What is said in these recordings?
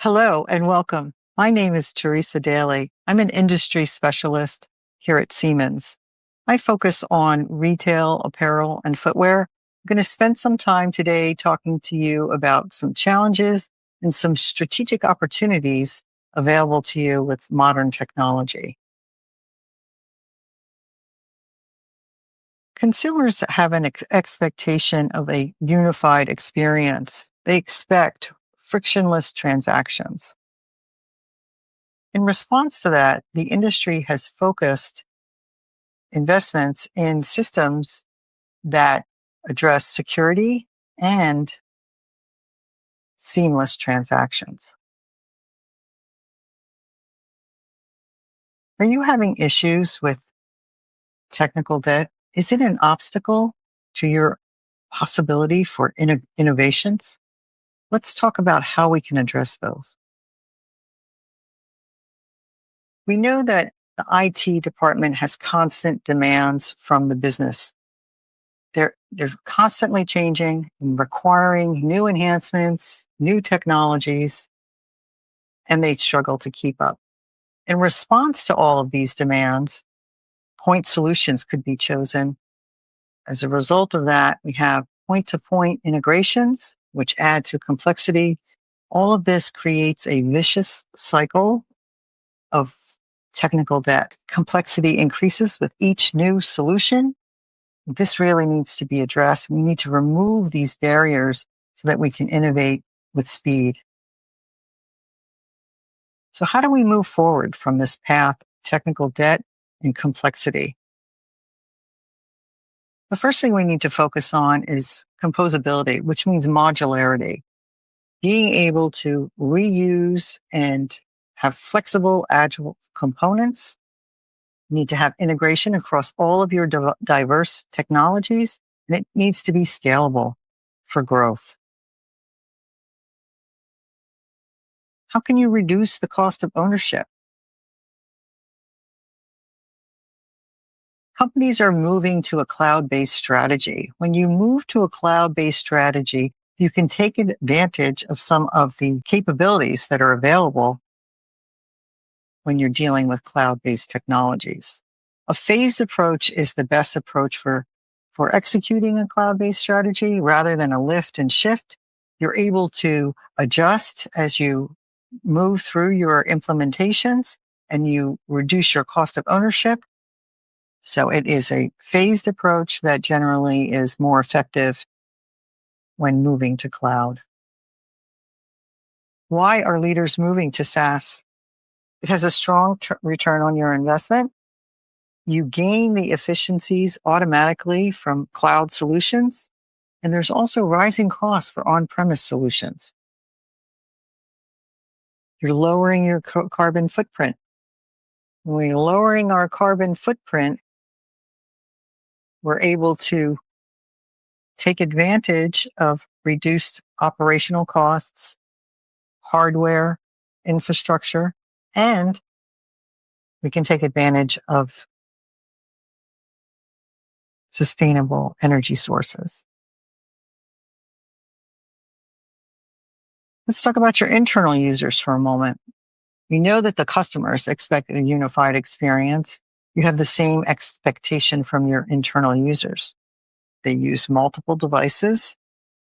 Hello and welcome. My name is Teresa Daly. I'm an industry specialist here at Siemens. I focus on retail, apparel, and footwear. I'm going to spend some time today talking to you about some challenges and some strategic opportunities available to you with modern technology. Consumers have an expectation of a unified experience. They expect frictionless transactions. In response to that, the industry has focused investments in systems that address security and seamless transactions. Are you having issues with technical debt? Is it an obstacle to your possibility for innovations? Let's talk about how we can address those. We know that the IT department has constant demands from the business. They're constantly changing and requiring new enhancements, new technologies, and they struggle to keep up. In response to all of these demands, point solutions could be chosen. As a result of that, we have point-to-point integrations, which add to complexity. All of this creates a vicious cycle of technical debt. Complexity increases with each new solution. This really needs to be addressed. We need to remove these barriers so that we can innovate with speed. So how do we move forward from this path of technical debt and complexity? The first thing we need to focus on is composability, which means modularity. Being able to reuse and have flexible, agile components. You need to have integration across all of your diverse technologies, and it needs to be scalable for growth. How can you reduce the cost of ownership? Companies are moving to a cloud-based strategy. When you move to a cloud-based strategy, you can take advantage of some of the capabilities that are available when you're dealing with cloud-based technologies. A phased approach is the best approach for executing a cloud-based strategy rather than a lift and shift. You're able to adjust as you move through your implementations and you reduce your cost of ownership. So it is a phased approach that generally is more effective when moving to cloud. Why are leaders moving to SaaS? It has a strong return on your investment. You gain the efficiencies automatically from cloud solutions, and there's also rising costs for on-premise solutions. You're lowering your carbon footprint. When we're lowering our carbon footprint, we're able to take advantage of reduced operational costs, hardware, infrastructure, and we can take advantage of sustainable energy sources. Let's talk about your internal users for a moment. We know that the customers expect a unified experience. You have the same expectation from your internal users. They use multiple devices.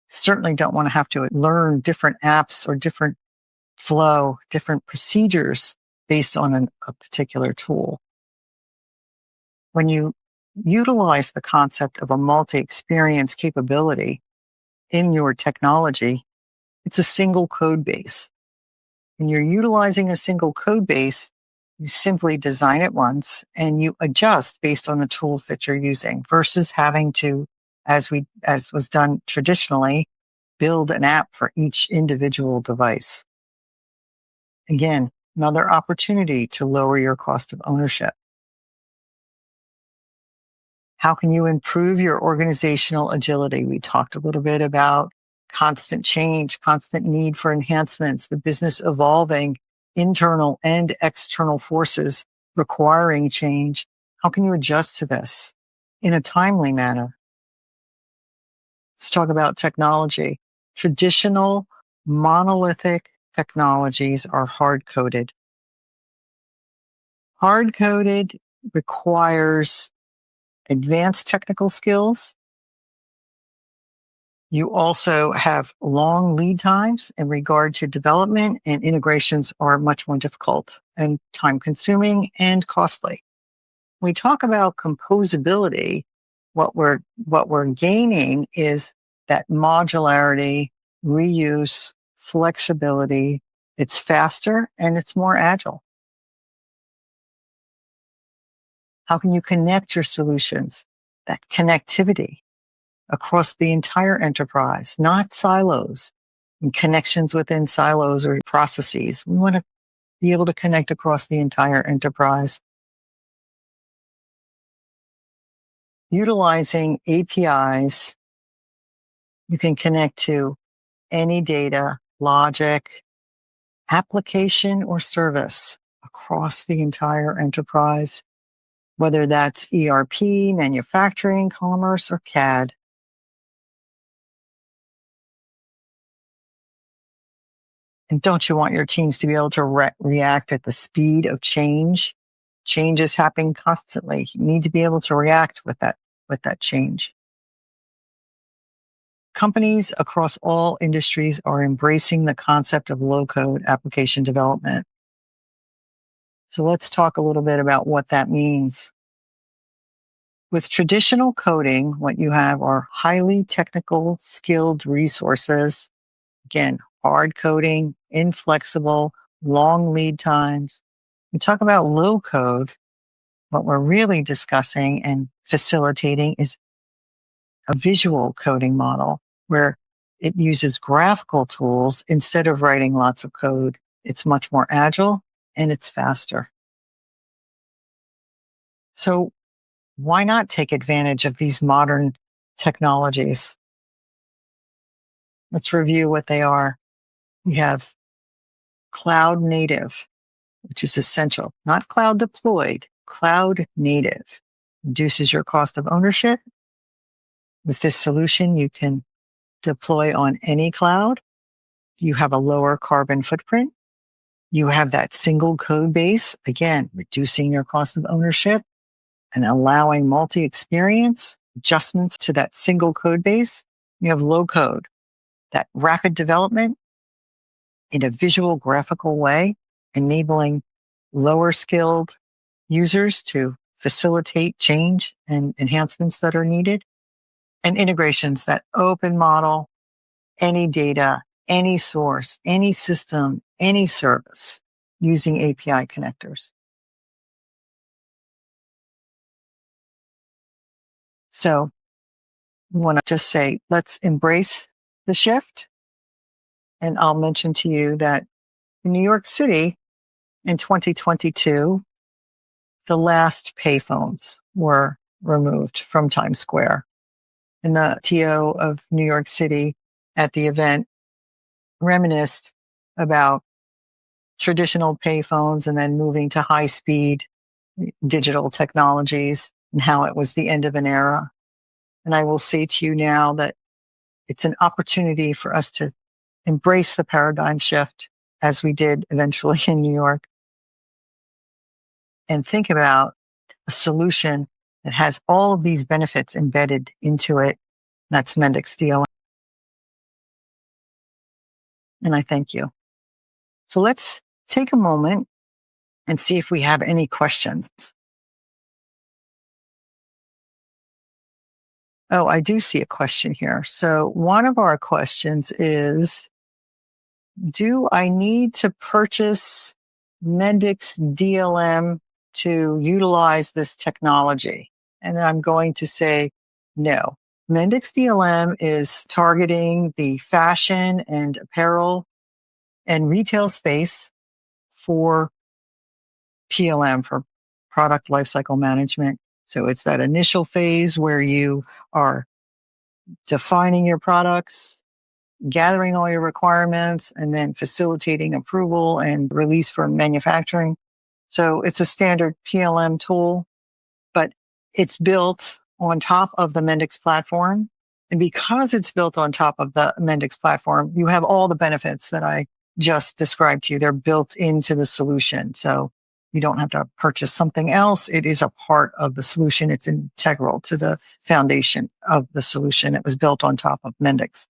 Certainly don't want to have to learn different apps or different flow, different procedures based on a particular tool. When you utilize the concept of a multi-experience capability in your technology, it's a single code base. When you're utilizing a single code base, you simply design it once and you adjust based on the tools that you're using versus having to, as was done traditionally, build an app for each individual device. Again, another opportunity to lower your cost of ownership. How can you improve your organizational agility? We talked a little bit about constant change, constant need for enhancements, the business evolving, internal and external forces requiring change. How can you adjust to this in a timely manner? Let's talk about technology. Traditional monolithic technologies are hard-coded. Hard-coded requires advanced technical skills. You also have long lead times in regard to development, and integrations are much more difficult and time-consuming and costly. When we talk about composability, what we're gaining is that modularity, reuse, flexibility. It's faster and it's more agile. How can you connect your solutions? That connectivity across the entire enterprise, not silos and connections within silos or processes. We want to be able to connect across the entire enterprise. Utilizing APIs, you can connect to any data, logic, application, or service across the entire enterprise, whether that's ERP, manufacturing, commerce, or CAD. And don't you want your teams to be able to react at the speed of change? Change is happening constantly. You need to be able to react with that change. Companies across all industries are embracing the concept of low-code application development. So let's talk a little bit about what that means. With traditional coding, what you have are highly technical, skilled resources. Again, hard coding, inflexible, long lead times. We talk about low code. What we're really discussing and facilitating is a visual coding model where it uses graphical tools instead of writing lots of code. It's much more agile and it's faster. So why not take advantage of these modern technologies? Let's review what they are. We have cloud native, which is essential, not cloud deployed, cloud native. Reduces your cost of ownership. With this solution, you can deploy on any cloud. You have a lower carbon footprint. You have that single code base, again, reducing your cost of ownership and allowing multi-experience adjustments to that single code base. You have low code, that rapid development in a visual graphical way, enabling lower skilled users to facilitate change and enhancements that are needed, and integrations, that open model, any data, any source, any system, any service using API connectors. So we want to just say, let's embrace the shift. And I'll mention to you that in New York City in 2022, the last payphones were removed from Times Square. And the TO of New York City at the event reminisced about traditional payphones and then moving to high-speed digital technologies and how it was the end of an era. And I will say to you now that it's an opportunity for us to embrace the paradigm shift, as we did eventually in New York, and think about a solution that has all of these benefits embedded into it. That's Mendix DLM. And I thank you. So let's take a moment and see if we have any questions. Oh, I do see a question here. So one of our questions is, do I need to purchase Mendix DLM to utilize this technology? And I'm going to say no. Mendix DLM is targeting the fashion and apparel and retail space for PLM, for product lifecycle management. So it's that initial phase where you are defining your products, gathering all your requirements, and then facilitating approval and release for manufacturing. So it's a standard PLM tool, but it's built on top of the Mendix platform. And because it's built on top of the Mendix platform, you have all the benefits that I just described to you. They're built into the solution. So you don't have to purchase something else. It is a part of the solution. It's integral to the foundation of the solution. It was built on top of Mendix.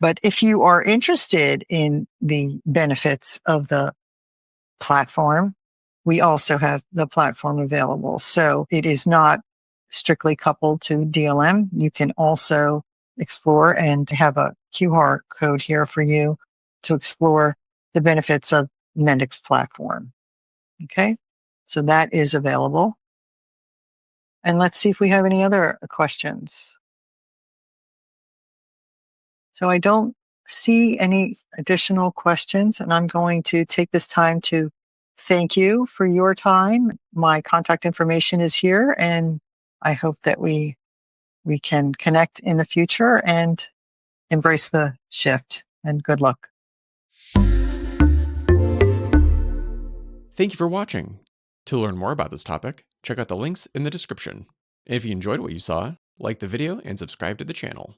But if you are interested in the benefits of the platform, we also have the platform available. So it is not strictly coupled to DLM. You can also explore and have a QR code here for you to explore the benefits of Mendix platform. Okay. So that is available. And let's see if we have any other questions. So I don't see any additional questions, and I'm going to take this time to thank you for your time. My contact information is here, and I hope that we can connect in the future and embrace the shift. And good luck. Thank you for watching. To learn more about this topic, check out the links in the description. And if you enjoyed what you saw, like the video and subscribe to the channel.